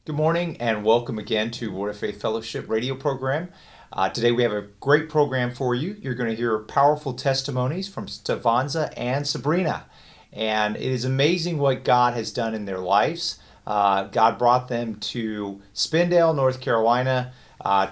Good morning and welcome again to Word of Faith Fellowship radio program. Today we have a great program for you. You're going to hear powerful testimonies from Steffonza and Sabrina. And it is amazing what God has done in their lives. God brought them to Spindale, North Carolina,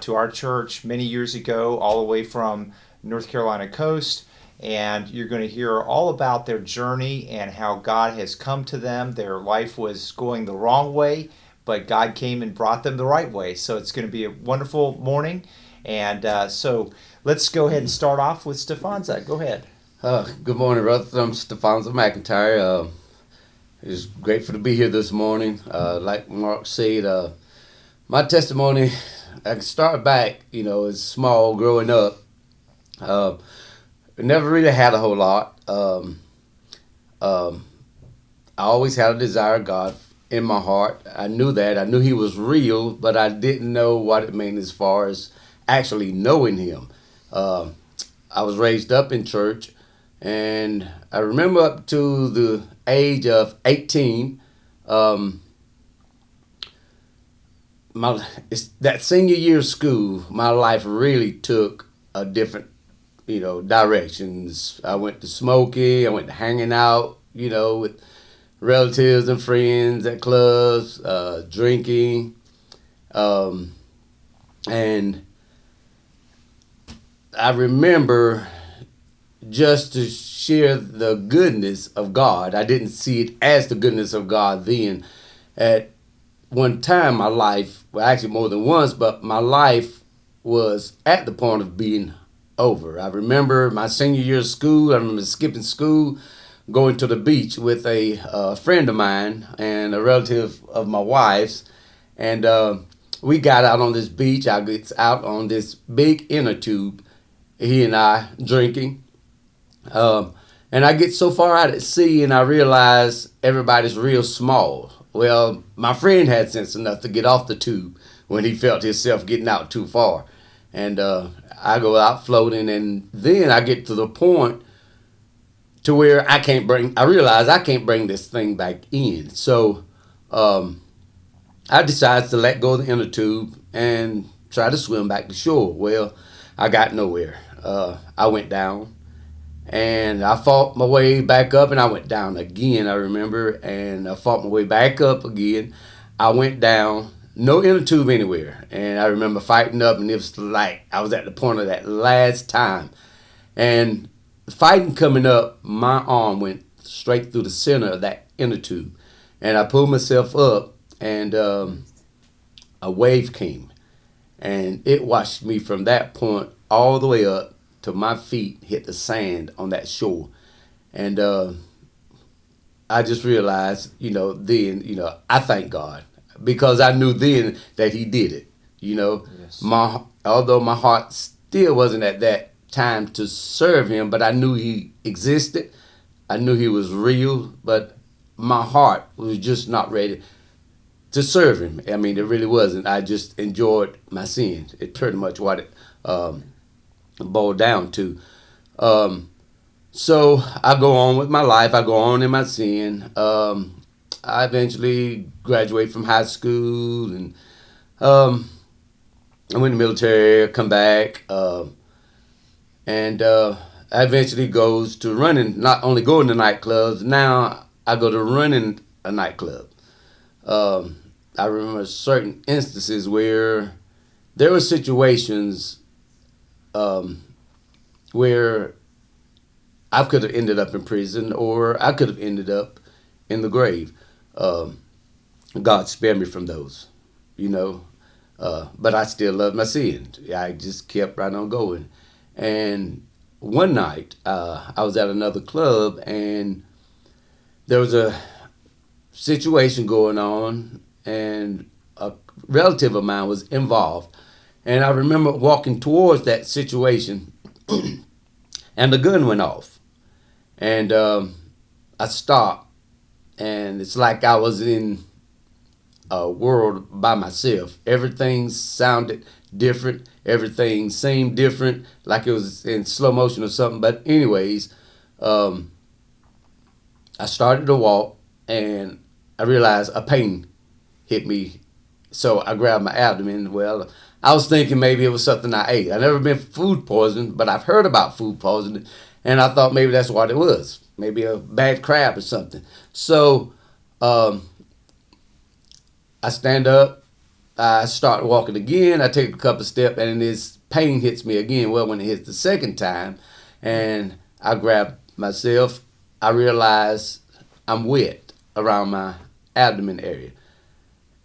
to our church many years ago, all the way from North Carolina coast. And you're going to hear all about their journey and how God has come to them. Their life was going the wrong way, but God came and brought them the right way. So it's going to be a wonderful morning. And so let's go ahead and start off with Steffonza. Go ahead. Good morning, brother. I'm Steffonza McIntyre. It's grateful to be here this morning. Like Mark said, my testimony, I can start back, as small growing up. Never really had a whole lot. I always had a desire of God in my heart. I knew that. I knew He was real, but I didn't know what it meant as far as actually knowing Him. I was raised up in church, and I remember up to the age of 18, that senior year of school, my life really took a different, directions. I went to smoking, I went to hanging out, with relatives and friends at clubs, drinking, and I remember just to share the goodness of God. I didn't see it as the goodness of God then. At one time, my life, well, actually more than once, but my life was at the point of being over. I remember my senior year of school. I remember skipping school, going to the beach with a friend of mine and a relative of my wife's, and we got out on this beach. I get out on this big inner tube, he and I drinking, and I get so far out at sea, and I realize everybody's real small. Well, my friend had sense enough to get off the tube when he felt himself getting out too far, and I go out floating, and then I get to the point to where I realize I can't bring this thing back in. So I decided to let go of the inner tube and try to swim back to shore. Well, I got nowhere. I went down, and I fought my way back up, and I went down again, I remember, and I fought my way back up again. I went down, no inner tube anywhere, and I remember fighting up, and it was like I was at the point of that last time. And fighting coming up, my arm went straight through the center of that inner tube, and I pulled myself up, and a wave came, and it washed me from that point all the way up to my feet hit the sand on that shore. And I just realized, then, I thank God because I knew then that He did it. Yes. Although my heart still wasn't at that time to serve Him, but I knew He existed. I knew He was real, but my heart was just not ready to serve Him. I mean, it really wasn't. I just enjoyed my sin. It's pretty much what it boiled down to. So I go on with my life. I go on in my sin. I eventually graduate from high school, and I went in the military, come back, and I eventually goes to running, not only going to nightclubs, now I go to running a nightclub. I remember certain instances where there were situations where I could have ended up in prison, or I could have ended up in the grave. God spared me from those, but I still love my sin. I just kept right on going. And one night, I was at another club, and there was a situation going on, and a relative of mine was involved. And I remember walking towards that situation, and the gun went off. And I stopped, and it's like I was in a world by myself. Everything sounded different. Everything seemed different, like it was in slow motion or something. But anyways, I started to walk, and I realized a pain hit me So I grabbed my abdomen. Well, I was thinking maybe it was something I ate. I never been food poisoned, but I've heard about food poisoning, and I thought maybe that's what it was. Maybe a bad crab or something. So um, I stand up. I start walking again. I take a couple steps, and this pain hits me again. Well, when it hits the second time, and I grab myself, I realize I'm wet around my abdomen area.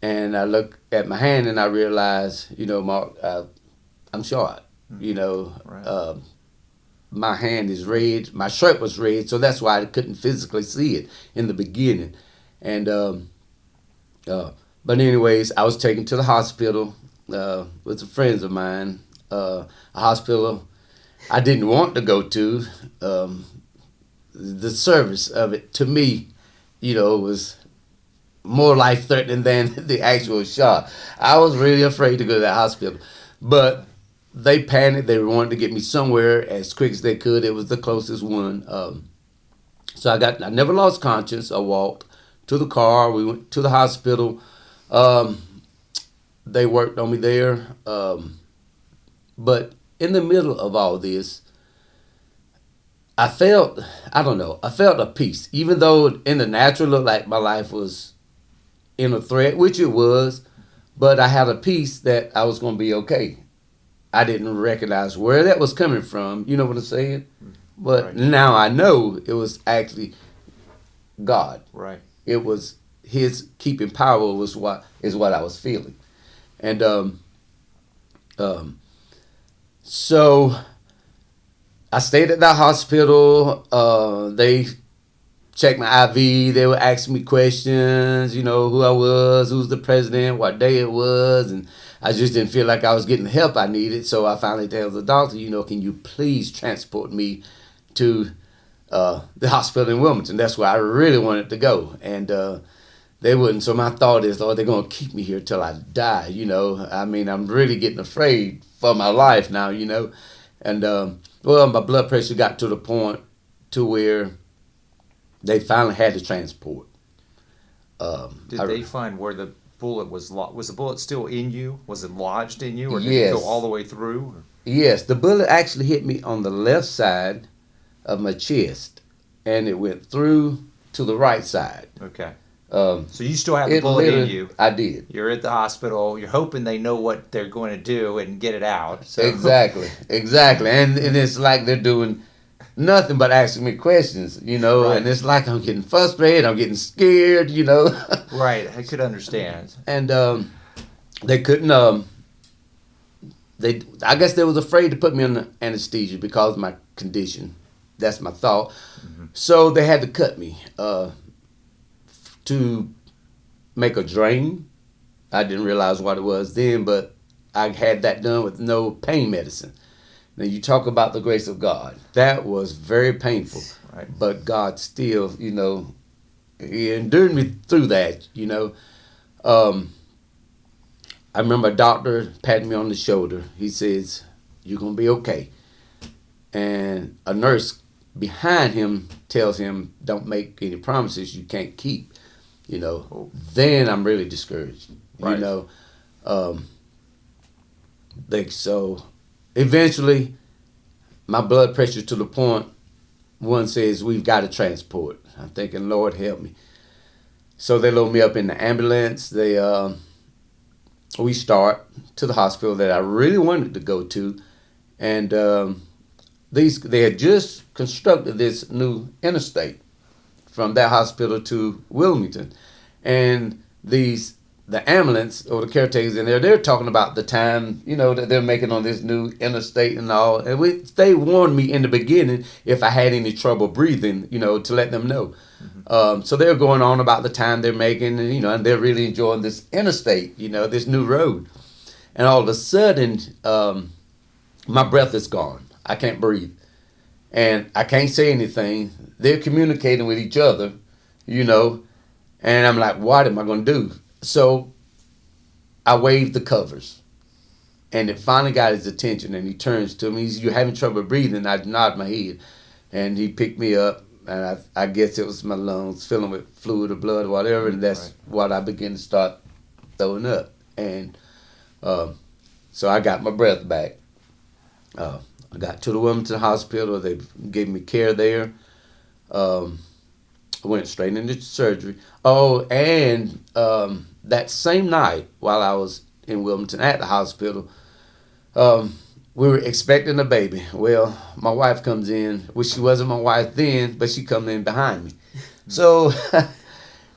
And I look at my hand and I realize, Mark, I'm short. You know, Right. my hand is red. My shirt was red, so that's why I couldn't physically see it in the beginning. And uh, but anyways, I was taken to the hospital with some friends of mine. A hospital I didn't want to go to. Um, the service of it to me, was more life threatening than the actual shot. I was really afraid to go to that hospital, but they panicked. They wanted to get me somewhere as quick as they could. It was the closest one. So I never lost conscience. I walked to the car. We went to the hospital. Um, they worked on me there. But in the middle of all this, I felt, I don't know, I felt a peace. Even though in the natural looked like my life was in a threat, which it was, but I had a peace that I was going to be okay. I didn't recognize where that was coming from. You know what I'm saying? But Right. now I know it was actually God. Right. It was His keeping power was what I was feeling, and um, so I stayed at that hospital. They checked my IV. They were asking me questions, who I was, who's the president, what day it was, and I just didn't feel like I was getting the help I needed. So I finally told the doctor, can you please transport me to the hospital in Wilmington? That's where I really wanted to go, and they wouldn't. So my thought is, Lord, they're gonna keep me here till I die. I mean, I'm really getting afraid for my life now. And well, my blood pressure got to the point to where they finally had to transport. Did I, they find where the bullet was? Was the bullet still in you? Was it lodged in you, or did it go all yes, the way through? yes, the bullet actually hit me on the left side of my chest, and it went through to the right side. Okay. Um, So you still have the it bullet in literally, you. I did. You're at the hospital. You're hoping they know what they're going to do and get it out. So. Exactly, exactly, and it's like they're doing nothing but asking me questions, Right. and it's like I'm getting frustrated, I'm getting scared. Right. I could understand. And they couldn't. I guess they was afraid to put me on anesthesia because of my condition. That's my thought. So they had to cut me to make a drain. I didn't realize what it was then, but I had that done with no pain medicine. Now you talk about the grace of God. That was very painful, Right. but God still, He endured me through that. Um, I remember a doctor patting me on the shoulder. He says, "You're gonna be okay." And a nurse behind him tells him, "Don't make any promises you can't keep." Oh. Then I'm really discouraged. Right. Um, so eventually my blood pressure to the point one says we've got to transport. I'm thinking, Lord help me. So they load me up in the ambulance. We start to the hospital that I really wanted to go to, and they had just constructed this new interstate from that hospital to Wilmington, and the ambulance or the caretakers in there, they're talking about the time that they're making on this new interstate and all, and they warned me in the beginning if I had any trouble breathing, to let them know. So they're going on about the time they're making, and and they're really enjoying this interstate, this new road, and all of a sudden, my breath is gone. I can't breathe, and I can't say anything. They're communicating with each other, and I'm like, what am I going to do? So I waved the covers, and it finally got his attention, and he turns to me. He says, "You're having trouble breathing?" I nod my head, and he picked me up, and I guess it was my lungs filling with fluid or blood or whatever, and that's Right. what I began to start throwing up. And so I got my breath back. I got to the Wilmington Hospital. They gave me care there. I went straight into surgery. Oh, and that same night while I was in Wilmington at the hospital, we were expecting a baby. Well, my wife comes in. Well, she wasn't my wife then, but she come in behind me. So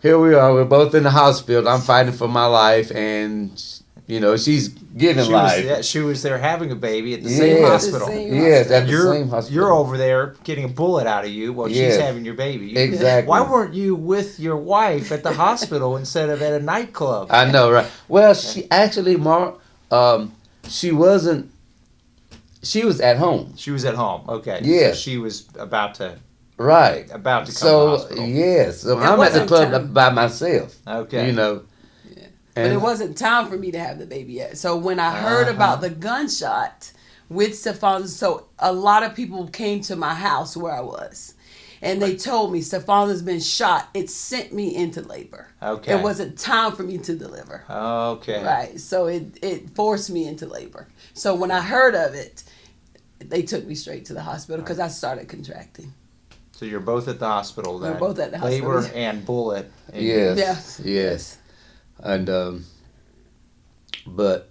here we are. We're both in the hospital. I'm fighting for my life, and she's giving life. She was there having a baby at the Yes. same hospital. Yes, at the same hospital. You're over there getting a bullet out of you while she's Yes. having your baby. Exactly. Why weren't you with your wife at the hospital instead of at a nightclub? I know, right? Well, she actually, Mark, she wasn't. She was at home. She was at home. Okay. Yeah. So she was about to Right. come to the So hospital. yes, so It I'm at the wasn't club time. by myself. Okay. But And it wasn't time for me to have the baby yet. So when I heard about the gunshot with Steffonza, so a lot of people came to my house where I was. And they told me Steffonza's been shot. It sent me into labor. Okay. It wasn't time for me to deliver. Okay. Right. So it forced me into labor. So when I heard of it, they took me straight to the hospital because I started contracting. So you're both at the hospital then. We're both at the Labor hospital. and bullet. And yes, Yeah. yes, and but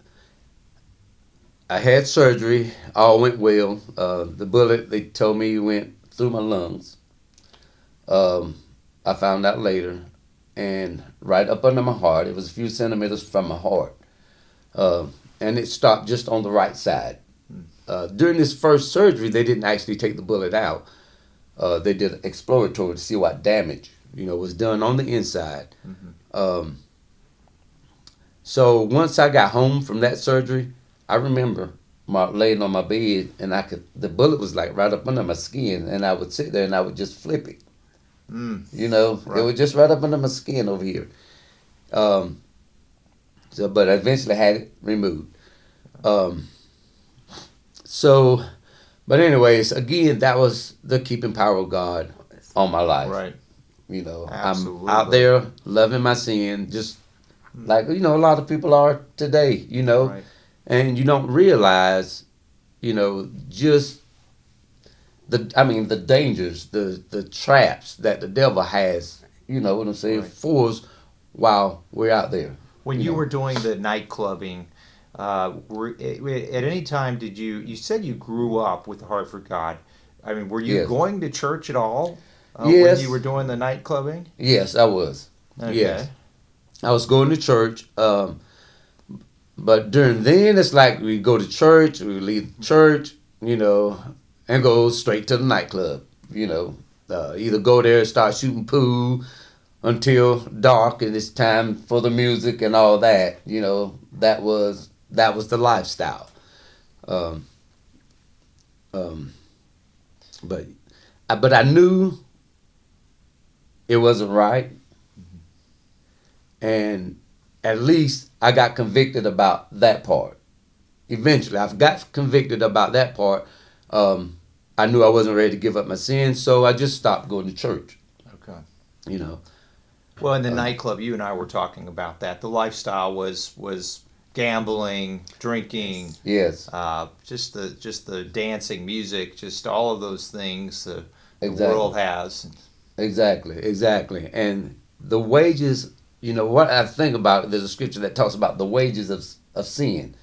I had surgery. All went well. The bullet, they told me, went through my lungs. I found out later, and right up under my heart. It was a few centimeters from my heart, and it stopped just on the right side. During this first surgery, they didn't actually take the bullet out. They did an exploratory to see what damage was done on the inside. So once I got home from that surgery, I remember laying on my bed, and the bullet was like right up under my skin, and I would sit there and I would just flip it. Right. It was just right up under my skin over here. But I eventually had it removed. But anyways, again, that was the keeping power of God on my life. Right. I'm Absolutely. out there loving my sin, just like a lot of people are today. Right. And you don't realize, just the dangers, the traps that the devil has. You know what I'm saying? Right. For us while we're out there. When you were doing the night clubbing, at any time did you said you grew up with a heart for God. I mean, were you Yes. going to church at all Yes. when you were doing the night clubbing? Yes, I was. Okay. Yes. I was going to church, but during then it's like we go to church, we leave church, and go straight to the nightclub. Either go there and start shooting pool until dark, and it's time for the music and all that. That was the lifestyle. But I knew it wasn't right. And at least I got convicted about that part. Eventually, I got convicted about that part. I knew I wasn't ready to give up my sins, so I just stopped going to church. Okay. Well, in the nightclub, you and I were talking about that. The lifestyle was gambling, drinking, yes, just the dancing, music, just all of those things the Exactly. world has. exactly. And the wages, what I think about, there's a scripture that talks about the wages of sin,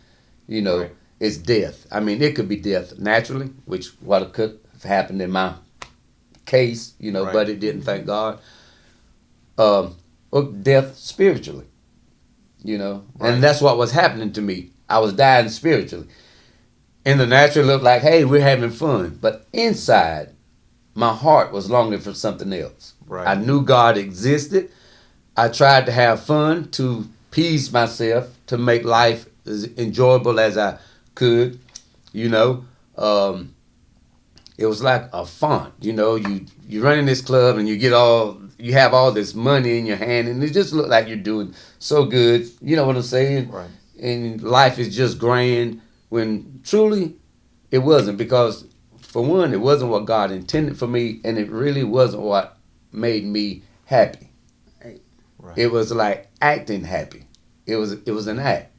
Right. is death. I mean, it could be death naturally, which what could have happened in my case, Right. but it didn't, thank God. Or death spiritually, Right. and that's what was happening to me. I was dying spiritually. In the natural, it looked like, hey, we're having fun, but inside, my heart was longing for something else. Right. I knew God existed. I tried to have fun to appease myself, to make life as enjoyable as I could. It was like a font. You run in this club and you have all this money in your hand, and it just looked like you're doing so good. You know what I'm saying? Right. And life is just grand, when truly it wasn't, because for one, it wasn't what God intended for me, and it really wasn't what made me happy. Right. It was like acting happy. It was an act.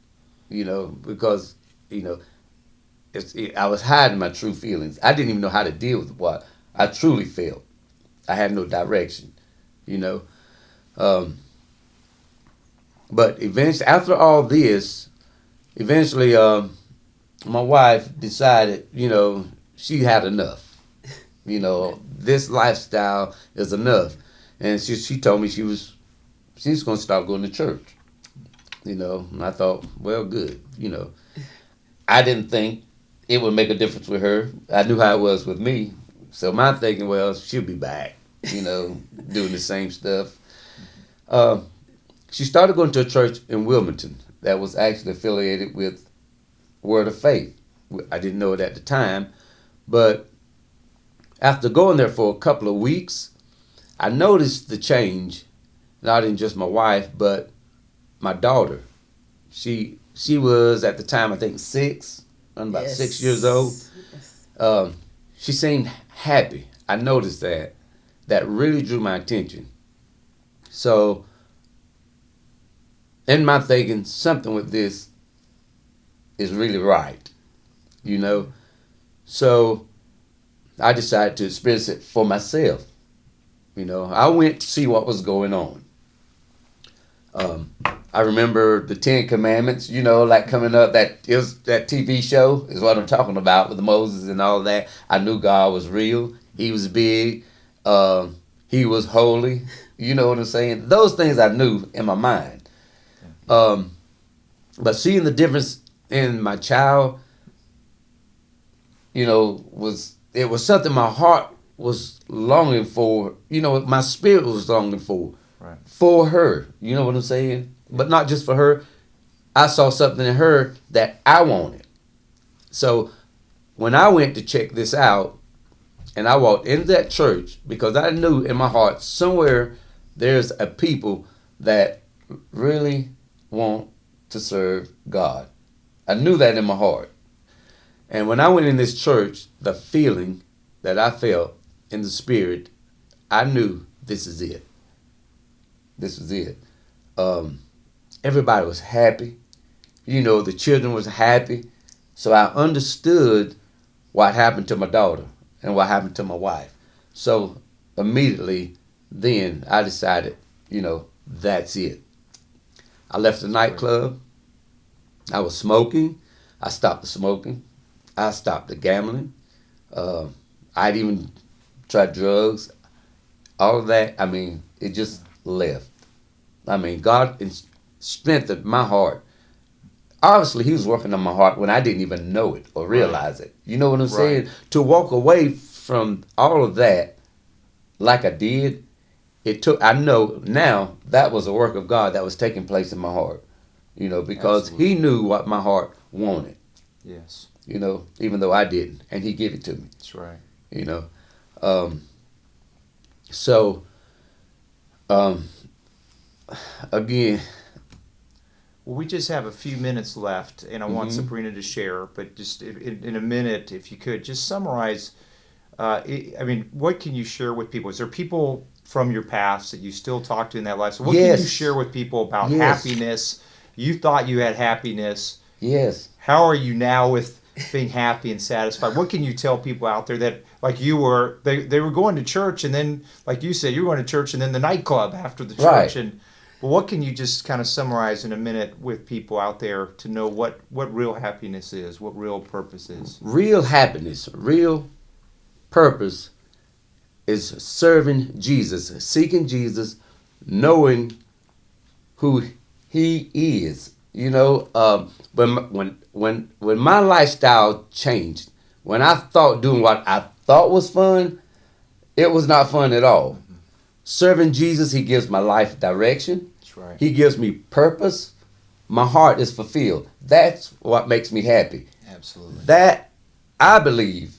because, I was hiding my true feelings. I didn't even know how to deal with what I truly felt. I had no direction, you know. But eventually, after all this, my wife decided, she had enough. This lifestyle is enough. And she told me she's going to start going to church. And I thought, well, good. I didn't think it would make a difference with her. I knew how it was with me. So my thinking, well, she'll be back, doing the same stuff. She started going to a church in Wilmington that was actually affiliated with Word of Faith. I didn't know it at the time, but after going there for a couple of weeks, I noticed the change, not in just my wife, but my daughter. She was at the time, I think, 6, about 6 years old. Yes. She seemed happy. I noticed that. That really drew my attention. So, in my thinking, something with this is really right, So, I decided to experience it for myself. I went to see what was going on. I remember the 10 Commandments, like coming up, that TV show is what I'm talking about with Moses and all that. I knew God was real. He was big. He was holy. You know what I'm saying? Those things I knew in my mind. But seeing the difference in my child, it was something my heart was longing for. My spirit was longing for. Right. For her. You know what I'm saying? But not just for her. I saw something in her that I wanted. So when I went to check this out, and I walked into that church, because I knew in my heart somewhere there's a people that really want to serve God. I knew that in my heart. And when I went in this church, the feeling that I felt in the spirit, I knew this is it. This was it. Everybody was happy. The children was happy. So I understood what happened to my daughter and what happened to my wife. So immediately then I decided, that's it. I left the nightclub. I was smoking. I stopped the smoking. I stopped the gambling. I'd even tried drugs. All of that, it just left. God strengthened my heart. Obviously, he was working on my heart when I didn't even know it or realize it. You know what I'm saying? To walk away from all of that like I did, I know now that was a work of God that was taking place in my heart. Because Absolutely. he knew what my heart wanted. Yes. Even though I didn't. And he gave it to me. That's right. Again. Well, we just have a few minutes left, and I want Sabrina to share, but just in a minute, if you could, just summarize, what can you share with people? Is there people from your past that you still talk to in that life? So what can you share with people about happiness? You thought you had happiness. Yes. How are you now with being happy and satisfied? What can you tell people out there that, like you were, they were going to church, and then, like you said, you were going to church and then the nightclub after the church, and well, what can you just kind of summarize in a minute with people out there to know what real happiness is, what real purpose is? Real happiness, real purpose is serving Jesus, seeking Jesus, knowing who he is. When my lifestyle changed, when I thought doing what I thought was fun, it was not fun at all. Serving Jesus, he gives my life direction. That's right. He gives me purpose. My heart is fulfilled. That's what makes me happy. Absolutely. That, I believe,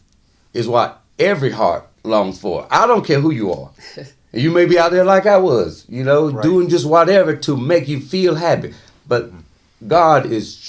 is what every heart longs for. I don't care who you are. You may be out there like I was, doing just whatever to make you feel happy. But God is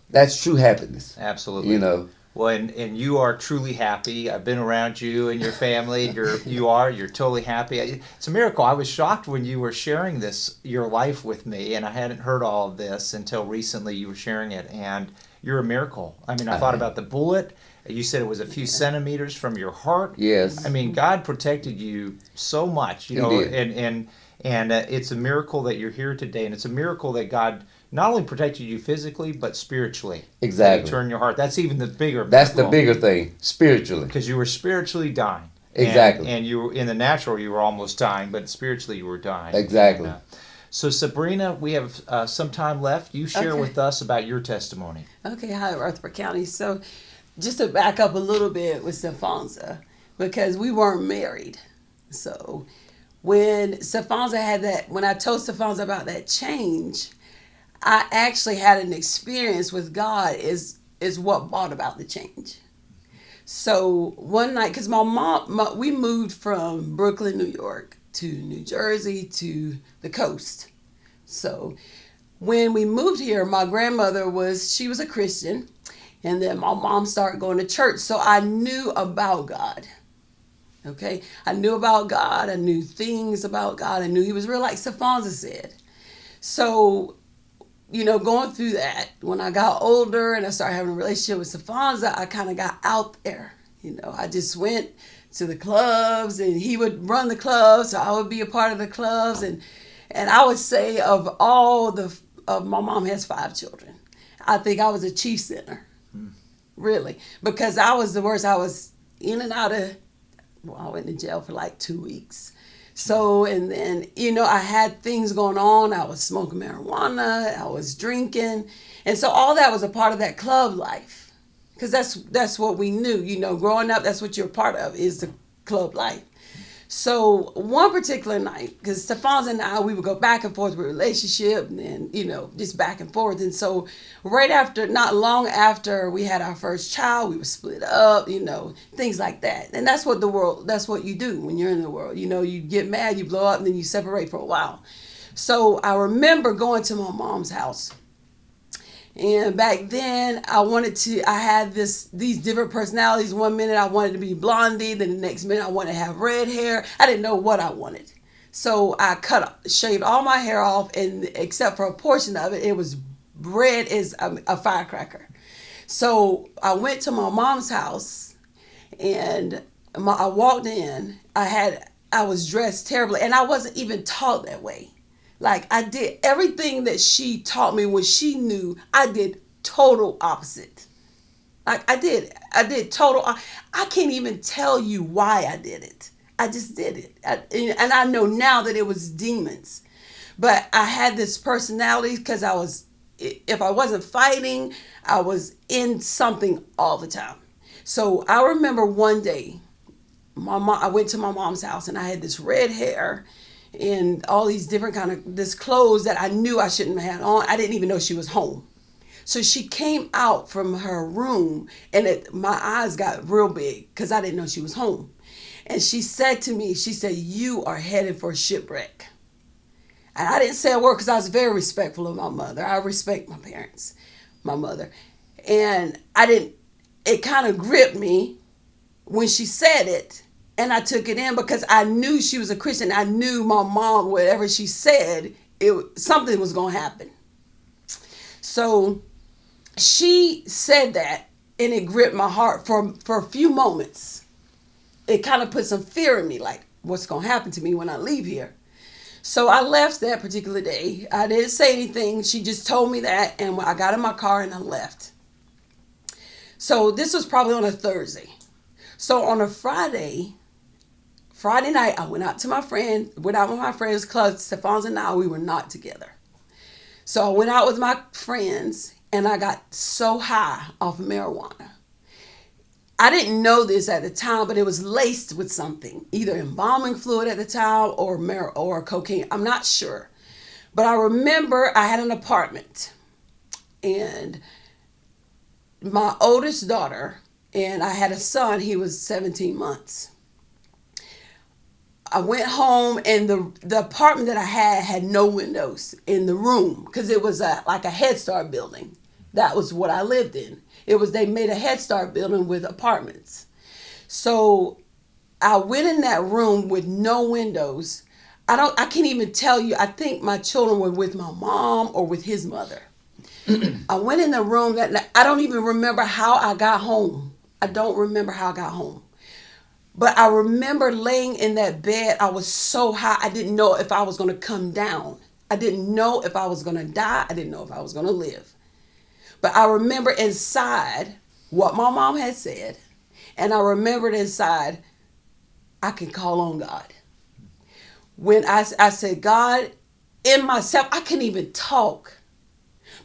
that's true happiness. Absolutely. Well, and you are truly happy. I've been around you and your family. You're totally happy. It's a miracle. I was shocked when you were sharing your life with me, and I hadn't heard all of this until recently. You were sharing it, and you're a miracle. I mean, I thought about the bullet. You said it was a few centimeters from your heart. Yes. I mean, God protected you so much, you know, He did. and it's a miracle that you're here today, and it's a miracle that God not only protected you physically but spiritually. Exactly. Turn your heart. That's even the bigger. That's the bigger thing, spiritually. Because you were spiritually dying. Exactly. And you were in the natural, you were almost dying, but spiritually you were dying. Exactly. So Sabrina, we have some time left. You share with us about your testimony. Okay, hi, Rutherford County. So, just to back up a little bit with Steffonza, because we weren't married. So, when I told Steffonza about that change, I actually had an experience with God is what brought about the change. So one night, because we moved from Brooklyn, New York to New Jersey to the coast. So when we moved here, my grandmother she was a Christian, and then my mom started going to church. So I knew about God. Okay, I knew about God. I knew things about God. I knew He was real, like Steffonza said. So, going through that, when I got older and I started having a relationship with Steffonza, I kind of got out there. I just went to the clubs, and he would run the clubs, so I would be a part of the clubs. And I would say of my mom has 5 children. I think I was a chief sinner, really, because I was the worst. I was in and out of, I went to jail for like 2 weeks. So, and then, I had things going on. I was smoking marijuana. I was drinking. And so all that was a part of that club life. Because that's what we knew. Growing up, that's what you're a part of, is the club life. So one particular night, because Steffonza and I, we would go back and forth with relationship and, just back and forth. And so not long after we had our first child, we were split up, things like that. And that's what you do when you're in the world. You get mad, you blow up, and then you separate for a while. So I remember going to my mom's house. And back then, I had these different personalities. One minute I wanted to be blondie, then the next minute I wanted to have red hair. I didn't know what I wanted. So I shaved all my hair off, and except for a portion of it, it was red as a firecracker. So I went to my mom's house, and I walked in. I was dressed terribly, and I wasn't even taught that way. Like, I did everything that she taught me when she knew. I did total opposite. Like, I did total. I can't even tell you why I did it. I just did it. And I know now that it was demons. But I had this personality because if I wasn't fighting, I was in something all the time. So I remember one day, I went to my mom's house, and I had this red hair and all these different this clothes that I knew I shouldn't have had on. I didn't even know she was home. So she came out from her room, and my eyes got real big because I didn't know she was home. And she said to me, "You are headed for shipwreck." And I didn't say a word because I was very respectful of my mother. I respect my parents, my mother. And it kind of gripped me when she said it. And I took it in because I knew she was a Christian. I knew my mom, whatever she said, something was going to happen. So she said that, and it gripped my heart for a few moments. It kind of put some fear in me, like, what's going to happen to me when I leave here? So I left that particular day. I didn't say anything. She just told me that, and I got in my car and I left. So this was probably on a Thursday. So on a Friday night, I went out with my friends, because Steffonza and I, we were not together. So I went out with my friends, and I got so high off of marijuana. I didn't know this at the time, but it was laced with something, either embalming fluid at the time or cocaine. I'm not sure. But I remember I had an apartment, and my oldest daughter, and I had a son, he was 17 months. I went home, and the apartment that I had no windows in the room because it was like a Head Start building. That was what I lived in. They made a Head Start building with apartments. So I went in that room with no windows. I can't even tell you. I think my children were with my mom or with his mother. I went in the room that night. I don't even remember how I got home. I don't remember how I got home. But I remember laying in that bed. I was so high. I didn't know if I was going to come down. I didn't know if I was going to die. I didn't know if I was going to live. But I remember inside what my mom had said. And I remembered inside, I can call on God. When I said, God, in myself, I couldn't even talk.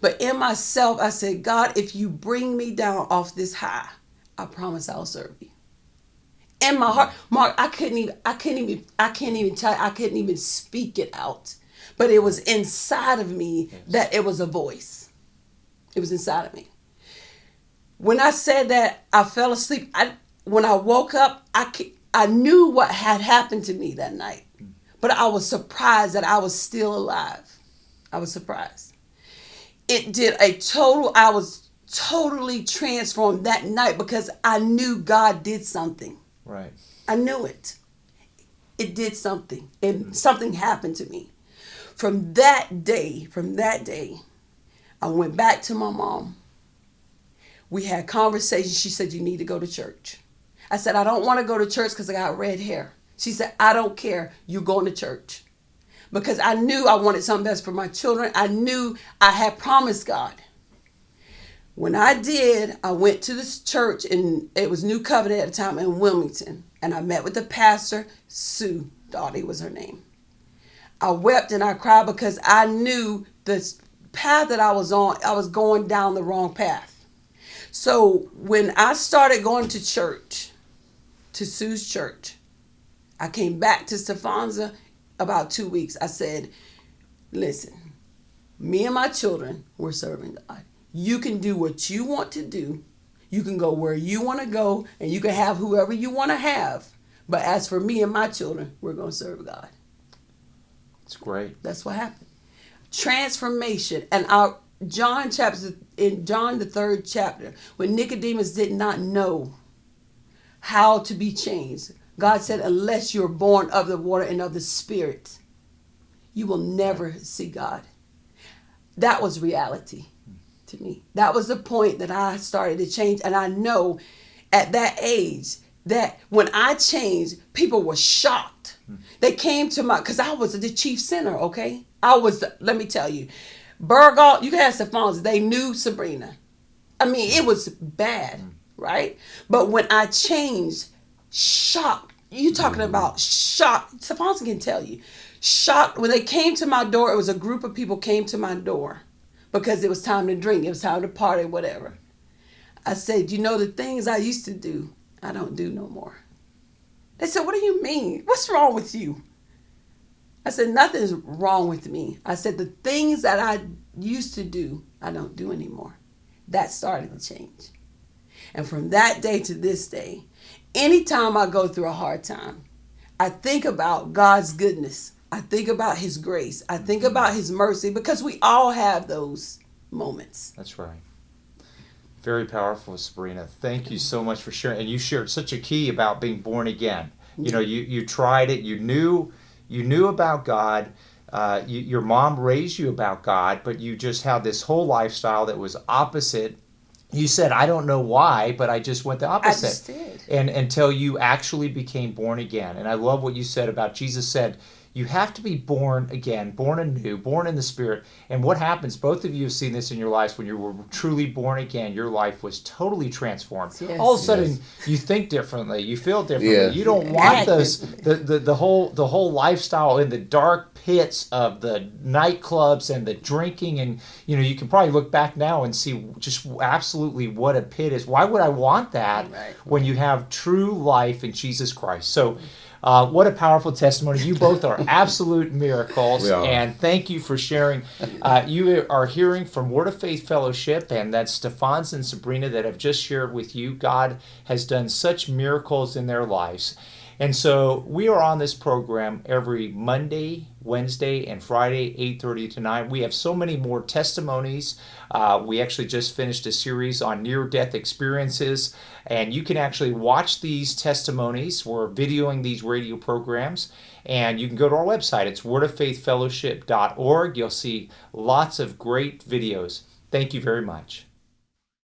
But in myself, I said, God, if you bring me down off this high, I promise I'll serve you. In my heart, Mark, I can't even tell you, I couldn't even speak it out. But it was inside of me that it was a voice. It was inside of me. When I said that, I fell asleep. When I woke up, I knew what had happened to me that night. But I was surprised that I was still alive. I was surprised. I was totally transformed that night because I knew God did something. Right. I knew it. It did something. And something happened to me. From that day, I went back to my mom. We had conversations. She said, you need to go to church. I said, I don't want to go to church because I got red hair. She said, I don't care. You're going to church. Because I knew I wanted something best for my children. I knew I had promised God. When I did, I went to this church, and it was New Covenant at the time in Wilmington. And I met with the pastor, Sue Doughty was her name. I wept and I cried because I knew the path that I was on, I was going down the wrong path. So when I started going to church, to Sue's church, I came back to Steffonza about 2 weeks. I said, listen, me and my children, we're serving God. You can do what you want to do. You can go where you want to go, and you can have whoever you want to have. But as for me and my children, we're going to serve God. It's great. That's what happened. Transformation. And John the 3rd chapter, when Nicodemus did not know how to be changed, God said, unless you're born of the water and of the Spirit, you will never see God. That was reality to me. That was the point that I started to change. And I know at that age that when I changed, people were shocked. They came to because I was the chief sinner, okay? Let me tell you, Burgal, you can ask Steffonza, they knew Sabrina. I mean, it was bad, right? But when I changed, shocked. You talking about shocked. Steffonza can tell you. Shocked. When they came to my door, it was a group of people came to my door because it was time to drink. It was time to party, whatever. I said, you know, the things I used to do, I don't do no more. They said, what do you mean? What's wrong with you? I said, nothing's wrong with me. I said, the things that I used to do, I don't do anymore. That started to change. And from that day to this day, anytime I go through a hard time, I think about God's goodness. I think about his grace. I think about his mercy, because we all have those moments. That's right. Very powerful, Sabrina. Thank you so much for sharing. And you shared such a key about being born again. You know, you tried it. You knew about God. Your mom raised you about God, but you just had this whole lifestyle that was opposite. You said, I don't know why, but I just went the opposite. I just did. And until you actually became born again. And I love what you said about Jesus said, you have to be born again, born anew, born in the Spirit. And what happens, both of you have seen this in your lives, when you were truly born again, your life was totally transformed. Yes. All of a sudden, you think differently, you feel differently. Yeah. You don't want the whole lifestyle in the dark pits of the nightclubs and the drinking. And, you know, you can probably look back now and see just absolutely what a pit is. Why would I want that when you have true life in Jesus Christ? So, what a powerful testimony. You both are absolute miracles. And thank you for sharing. You are hearing from Word of Faith Fellowship, and that's Steffonza and Sabrina that have just shared with you. God has done such miracles in their lives. And so we are on this program every Monday, Wednesday, and Friday, 8:30 to 9. We have so many more testimonies. We actually just finished a series on near-death experiences, and you can actually watch these testimonies. We're videoing these radio programs, and you can go to our website. It's wordoffaithfellowship.org. You'll see lots of great videos. Thank you very much.